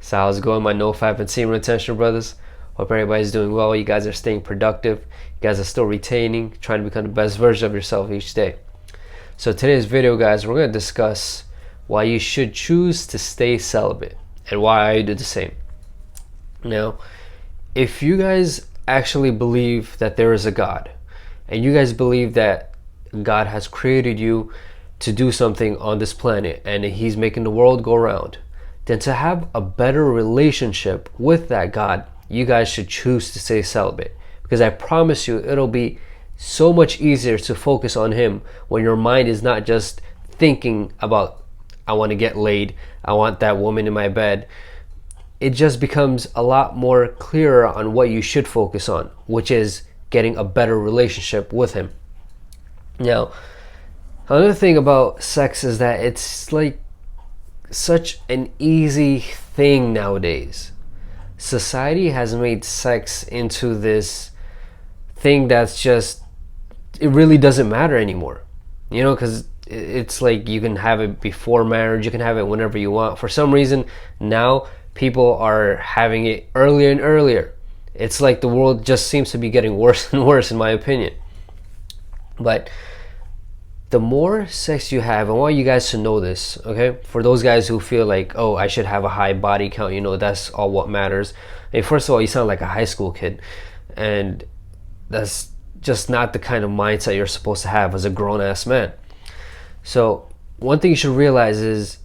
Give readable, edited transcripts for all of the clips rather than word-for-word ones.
So how's it going, my nofap and semen retention brothers? Hope everybody's doing well. You guys are staying productive. You guys are still retaining, trying to become the best version of yourself each day. So today's video, guys, we're going to discuss why you should choose to stay celibate and why I do the same. Now, if you guys actually believe that there is a God, and you guys believe that God has created you to do something on this planet and he's making the world go round, then to have a better relationship with that God, you guys should choose to stay celibate. Because I promise you, it'll be so much easier to focus on him when your mind is not just thinking about, I want to get laid, I want that woman in my bed. It just becomes a lot more clearer on what you should focus on, which is getting a better relationship with him. Now, another thing about sex is that it's like such an easy thing nowadays. Society has made sex into this thing that's just, it really doesn't matter anymore. You know, because it's like you can have it before marriage, you can have it whenever you want. For some reason, now people are having it earlier and earlier. It's like the world just seems to be getting worse and worse, in my opinion. But the more sex you have, I want you guys to know this, okay? For those guys who feel like, oh, I should have a high body count, you know, that's all what matters. Hey, first of all, you sound like a high school kid. And that's just not the kind of mindset you're supposed to have as a grown-ass man. So one thing you should realize is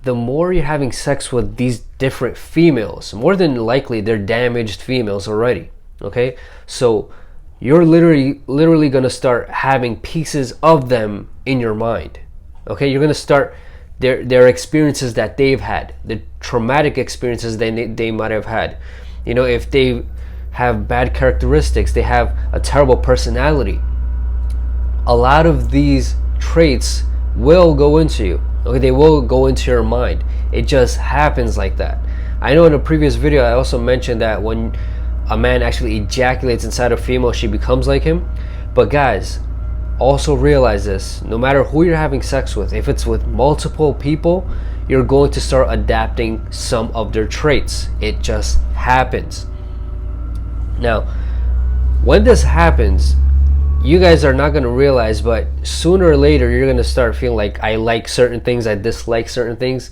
the more you're having sex with these different females, more than likely they're damaged females already, okay? So you're literally gonna start having pieces of them in your mind, okay? You're gonna start their experiences that they've had, the traumatic experiences they might have had. You know, if they have bad characteristics, they have a terrible personality, a lot of these traits will go into you. Okay, they will go into your mind. It just happens like that. I know in a previous video I also mentioned that when a man actually ejaculates inside a female, she becomes like him. But guys, also realize this: no matter who you're having sex with, if it's with multiple people, you're going to start adapting some of their traits. It just happens. Now, when this happens, you guys are not going to realize, but sooner or later you're going to start feeling like, I like certain things, I dislike certain things,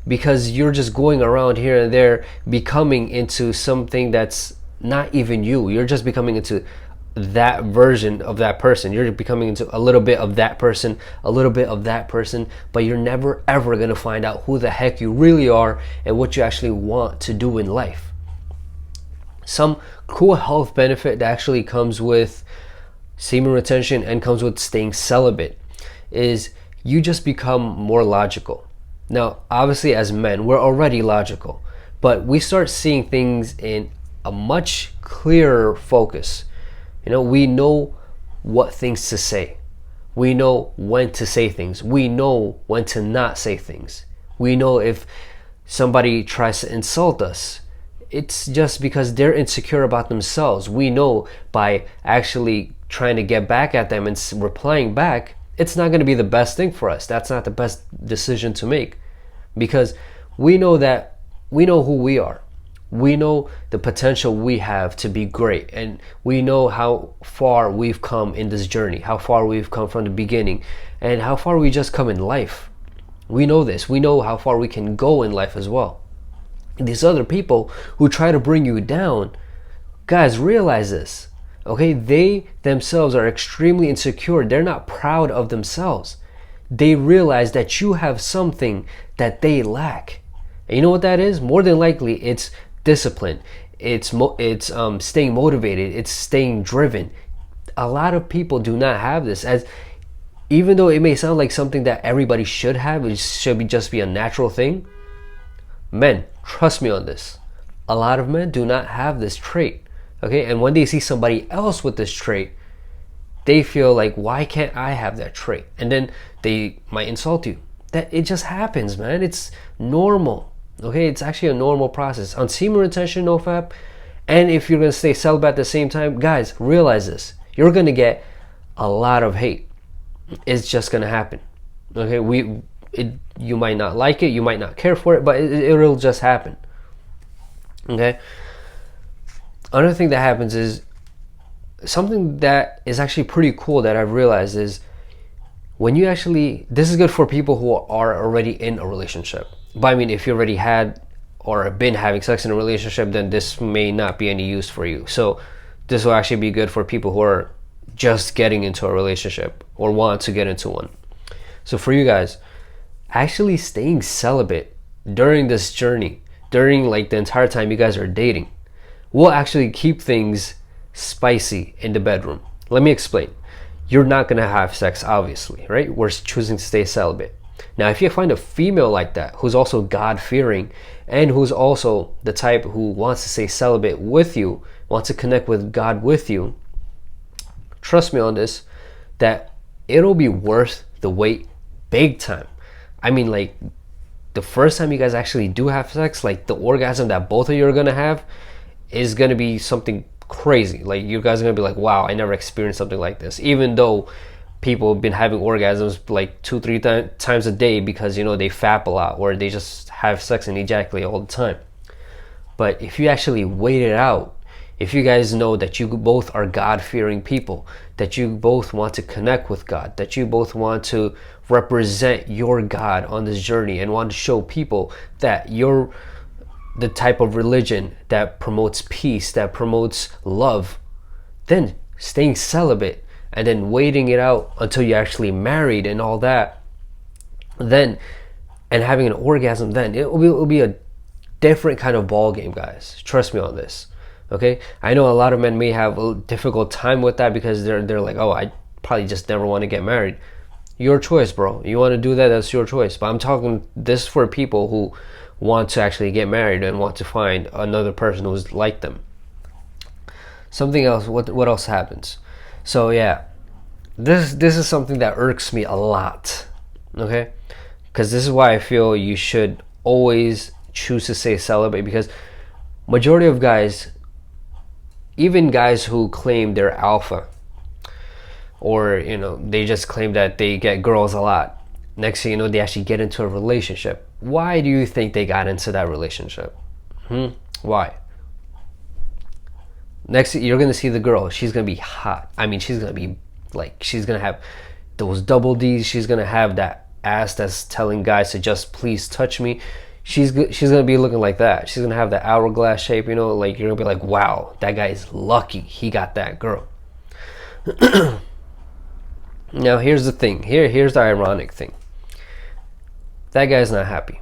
because you're just going around here and there becoming into something that's not even you. You're just becoming into that version of that person. You're becoming into a little bit of that person, a little bit of that person, but you're never ever going to find out who the heck you really are and what you actually want to do in life. Some cool health benefit that actually comes with semen retention and comes with staying celibate is you just become more logical. Now, obviously as men, we're already logical, but we start seeing things in a much clearer focus. You know, we know what things to say. We know when to say things. We know when to not say things. We know if somebody tries to insult us, it's just because they're insecure about themselves. We know by actually trying to get back at them and replying back, it's not going to be the best thing for us. That's not the best decision to make, because we know who we are. We know the potential we have to be great, and we know how far we've come in this journey, how far we've come from the beginning, and how far we just come in life. We know this. We know how far we can go in life as well. And these other people who try to bring you down, guys, realize this. Okay, they themselves are extremely insecure. They're not proud of themselves. They realize that you have something that they lack. And you know what that is? More than likely, it's discipline. It's staying motivated. It's staying driven. A lot of people do not have this. As even though it may sound like something that everybody should have, it should just be a natural thing. Men, trust me on this. A lot of men do not have this trait. Okay, and when they see somebody else with this trait, they feel like, why can't I have that trait? And then they might insult you. That it just happens, man. It's normal. Okay, it's actually a normal process. On semen retention, nofap, and if you're gonna stay celibate at the same time, guys, realize this: you're gonna get a lot of hate. It's just gonna happen. Okay, you might not like it, you might not care for it, but it'll just happen. Okay. Another thing that happens is something that is actually pretty cool that I've realized is when you actually, this is good for people who are already in a relationship. But I mean, if you already had or been having sex in a relationship, then this may not be any use for you. So this will actually be good for people who are just getting into a relationship or want to get into one. So for you guys, actually staying celibate during this journey, during like the entire time you guys are dating, will actually keep things spicy in the bedroom. Let me explain. You're not gonna have sex, obviously, right? We're choosing to stay celibate. Now, if you find a female like that who's also God-fearing and who's also the type who wants to stay celibate with you, wants to connect with God with you, trust me on this, that it'll be worth the wait big time. I mean, like, the first time you guys actually do have sex, like the orgasm that both of you are gonna have is gonna be something crazy. Like, you guys are gonna be like, wow, I never experienced something like this, even though people have been having orgasms like 2-3 times a day because, you know, they fap a lot or they just have sex and ejaculate all the time. But if you actually wait it out, if you guys know that you both are God-fearing people, that you both want to connect with God, that you both want to represent your God on this journey and want to show people that you're the type of religion that promotes peace, that promotes love, then staying celibate and then waiting it out until you're actually married and all that, then, and having an orgasm, then it'll be a different kind of ball game, guys. Trust me on this. Okay, I know a lot of men may have a difficult time with that because they're like, oh, I probably just never want to get married. Your choice, bro. You want to do that, that's your choice. But I'm talking this for people who want to actually get married and want to find another person who's like them. Something else, what else happens? So yeah, this is something that irks me a lot. Okay, because this is why I feel you should always choose to stay celibate, because majority of guys, even guys who claim they're alpha, or, you know, they just claim that they get girls a lot, next thing you know, they actually get into a relationship. Why do you think they got into that relationship? Why? Next, you're gonna see the girl. She's gonna be hot. I mean, she's gonna be like, she's gonna have those double D's. She's gonna have that ass that's telling guys to just please touch me. She's gonna be looking like that. She's gonna have that hourglass shape. You know, like, you're gonna be like, wow, that guy is lucky. He got that girl. Now, here's the thing. Here's the ironic thing. That guy's not happy.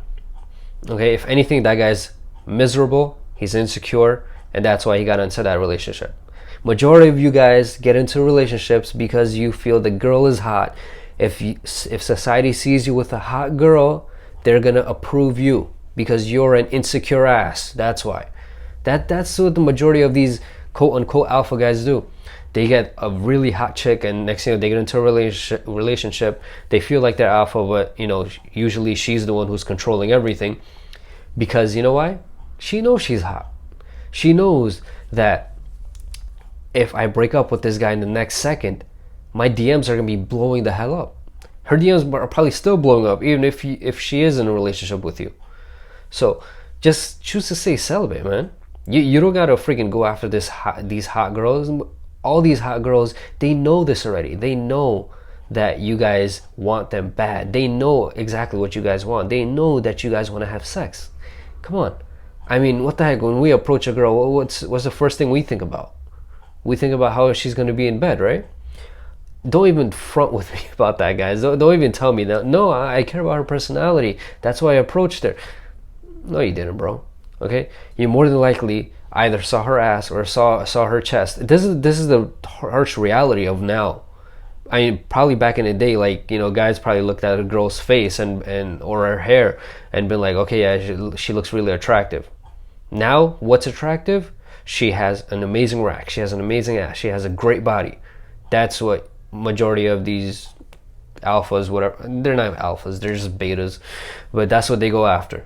Okay, if anything, that guy's miserable. He's insecure, and that's why he got into that relationship. Majority of you guys get into relationships because you feel the girl is hot. If society sees you with a hot girl, they're gonna approve you because you're an insecure ass. That's why. That's what the majority of these quote unquote alpha guys do. They get a really hot chick, and next thing you know, they get into a relationship. They feel like they're alpha, but, you know, usually she's the one who's controlling everything. Because, you know why? She knows she's hot. She knows that if I break up with this guy in the next second, my DMs are gonna be blowing the hell up. Her DMs are probably still blowing up, even if she is in a relationship with you. So just choose to stay celibate, man. You don't gotta freaking go after these hot girls. All these hot girls, they know this already. They know that you guys want them bad. They know exactly what you guys want. They know that you guys want to have sex. Come on. I mean, what the heck? When we approach a girl, what's the first thing we think about? We think about how she's going to be in bed, right? Don't even front with me about that, guys. Don't even tell me that. No, I care about her personality. That's why I approached her. No, you didn't, bro. Okay? You more than likely either saw her ass or saw her chest. This is the harsh reality of now. I mean, probably back in the day, like, you know, guys probably looked at a girl's face and or her hair and been like, okay, yeah, she looks really attractive. Now, what's attractive? She has an amazing rack. She has an amazing ass. She has a great body. That's what majority of these alphas, whatever, they're not alphas, they're just betas, but that's what they go after.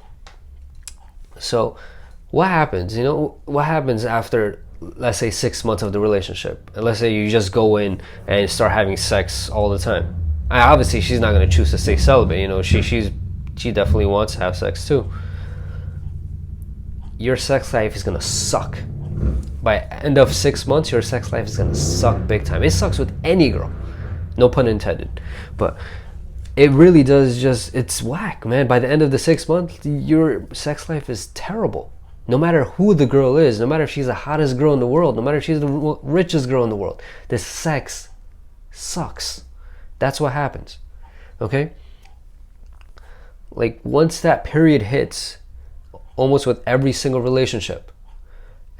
So what happens? You know, what happens after, let's say, 6 months of the relationship? And let's say you just go in and start having sex all the time. Obviously, she's not going to choose to stay celibate. You know, she definitely wants to have sex too. your sex life is gonna suck. By end of 6 months, your sex life is gonna suck big time. It sucks with any girl, no pun intended, but it really does. Just, it's whack, man. By the end of the 6 months, your sex life is terrible. No matter who the girl is, no matter if she's the hottest girl in the world, no matter if she's the richest girl in the world, the sex sucks. That's what happens. Okay? Like, once that period hits, almost with every single relationship,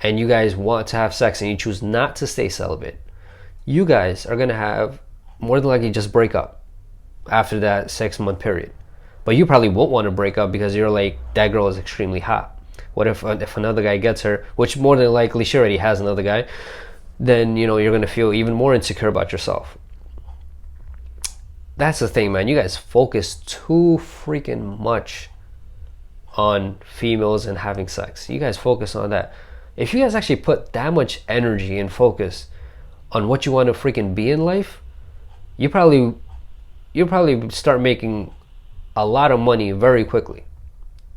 and you guys want to have sex and you choose not to stay celibate, you guys are gonna have more than likely just break up after that 6 month period. But you probably won't want to break up because you're like, that girl is extremely hot. What if another guy gets her, which more than likely she already has another guy, then you're gonna feel even more insecure about yourself. That's the thing, man. You guys focus too freaking much on females and having sex. You guys focus on that. If you guys actually put that much energy and focus on what you want to freaking be in life, you probably start making a lot of money very quickly,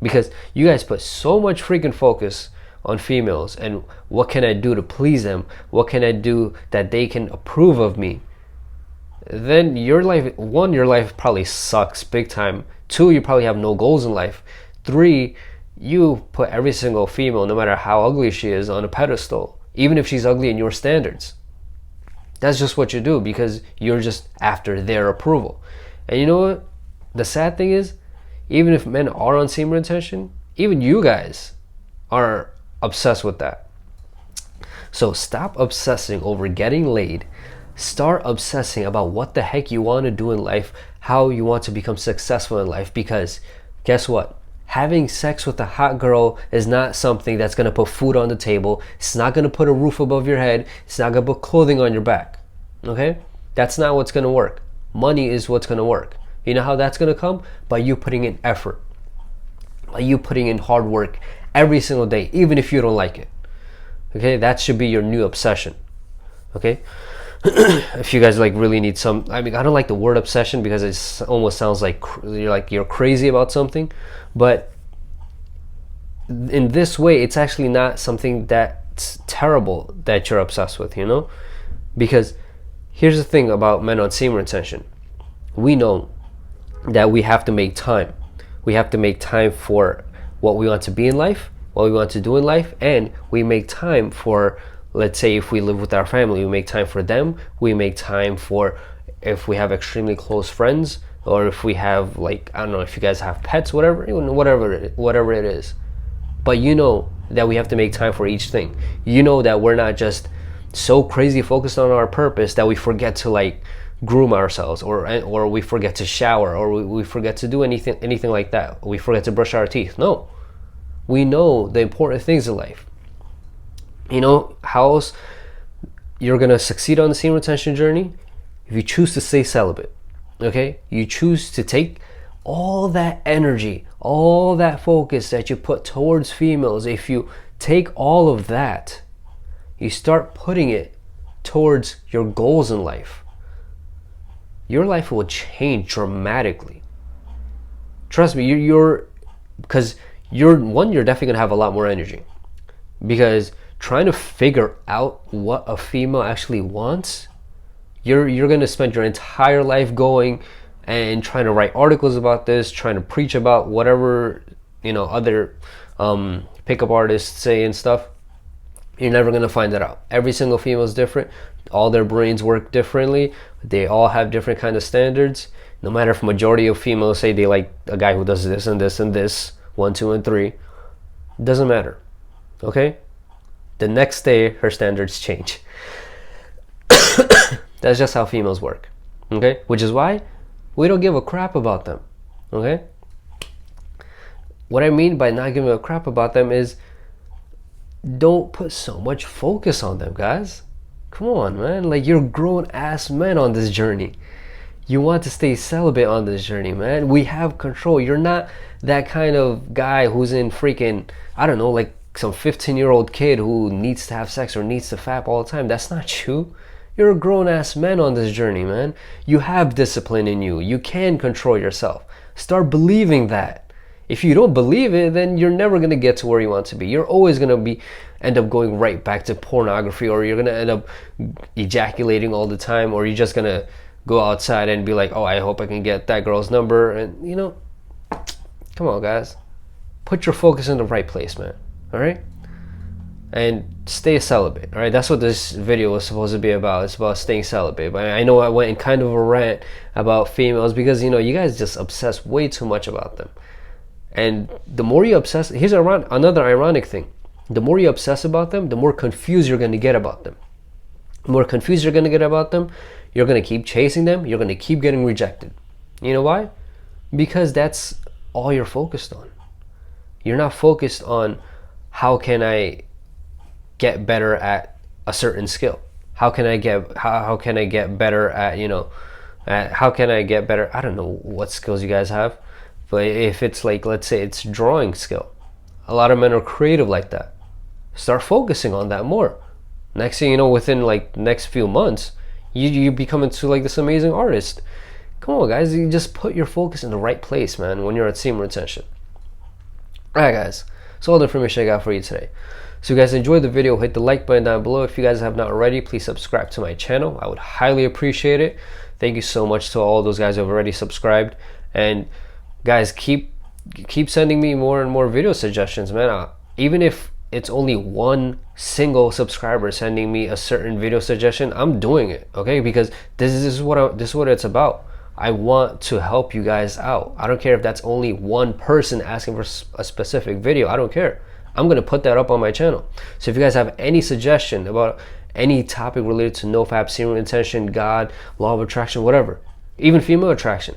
because you guys put so much freaking focus on females and what can I do to please them, what can I do that they can approve of me. Then your life probably sucks big time. 2, you probably have no goals in life. 3, you put every single female, no matter how ugly she is, on a pedestal, even if she's ugly in your standards. That's just what you do, because you're just after their approval. And you know what? The sad thing is, even if men are on semen retention, even you guys are obsessed with that. So stop obsessing over getting laid. Start obsessing about what the heck you want to do in life, how you want to become successful in life, because guess what? Having sex with a hot girl is not something that's going to put food on the table. It's not going to put a roof above your head. It's not going to put clothing on your back. Okay? That's not what's going to work. Money is what's going to work. You know how that's going to come? By you putting in effort. By you putting in hard work every single day, even if you don't like it. Okay? That should be your new obsession. Okay? If you guys really need some, I don't like the word obsession because it almost sounds like you're crazy about something, but in this way it's actually not something that's terrible that you're obsessed with, because here's the thing about men on semen retention. We know that we have to make time. We have to make time for what we want to be in life, what we want to do in life, and we make time for, let's say, if we live with our family, we make time for them. We make time for, if we have extremely close friends, or if we have, I don't know, if you guys have pets, whatever it is. But you know that we have to make time for each thing. You know that we're not just so crazy focused on our purpose that we forget to groom ourselves, or we forget to shower, or we forget to do anything like that. We forget to brush our teeth. No, we know the important things in life. You know how else you're gonna succeed on the semen retention journey? If you choose to stay celibate. Okay? You choose to take all that energy, all that focus that you put towards females. If you take all of that, you start putting it towards your goals in life, your life will change dramatically. Trust me, because you're definitely gonna have a lot more energy, because trying to figure out what a female actually wants, you're going to spend your entire life going and trying to write articles about this, trying to preach about whatever other pickup artists say and stuff. You're never going to find that out. Every single female is different. All their brains work differently. They all have different kind of standards. No matter if majority of females say they like a guy who does this and this and this, 1, 2, and 3, it doesn't matter. Okay? The next day, her standards change. That's just how females work. Okay? Which is why we don't give a crap about them. Okay? What I mean by not giving a crap about them is, don't put so much focus on them, guys. Come on, man. You're grown-ass men on this journey. You want to stay celibate on this journey, man. We have control. You're not that kind of guy who's in freaking, I don't know, some 15-year-old kid who needs to have sex or needs to fap all the time. That's not you. You're a grown-ass man on this journey, man. You have discipline in you. You can control yourself. Start believing that. If you don't believe it, then you're never going to get to where you want to be. You're always going to end up going right back to pornography, or you're going to end up ejaculating all the time, or you're just going to go outside and be like, oh, I hope I can get that girl's number. And, you know, come on, guys. Put your focus in the right place, man. All right? And stay celibate. All right? That's what this video was supposed to be about. It's about staying celibate. But I know I went in kind of a rant about females because, you know, you guys just obsess way too much about them. And the more you obsess, here's another ironic thing. The more you obsess about them, the more confused you're going to get about them. The more confused you're going to get about them, you're going to keep chasing them. You're going to keep getting rejected. You know why? Because that's all you're focused on. You're not focused on how can I get better at a certain skill. How can I get better at, you know, how can I get better? I don't know what skills you guys have. But if it's like, let's say it's drawing skill, a lot of men are creative like that. Start focusing on that more. Next thing you know, within like next few months, you become into like this amazing artist. Come on, guys, you just put your focus in the right place, man, when you're at semen retention. Alright, guys, so all the information I got for you today. So if you guys enjoyed the video, hit the like button down below. If you guys have not already, please subscribe to my channel. I would highly appreciate it. Thank you so much to all those guys who have already subscribed. And guys, keep sending me more and more video suggestions, man. Even if it's only one single subscriber sending me a certain video suggestion, I'm doing it, okay? Because this is what it's about. I want to help you guys out. I don't care if that's only one person asking for a specific video. I don't care. I'm gonna put that up on my channel. So if you guys have any suggestion about any topic related to nofap, semen retention, God, law of attraction, whatever, even female attraction,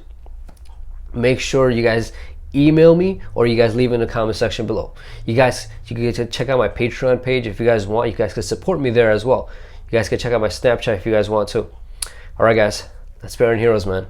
make sure you guys email me or you guys leave in the comment section below. You can check out my Patreon page if you guys want. You guys can support me there as well. You guys can check out my Snapchat if you guys want to. All right, guys, that's Parent Heroes, man.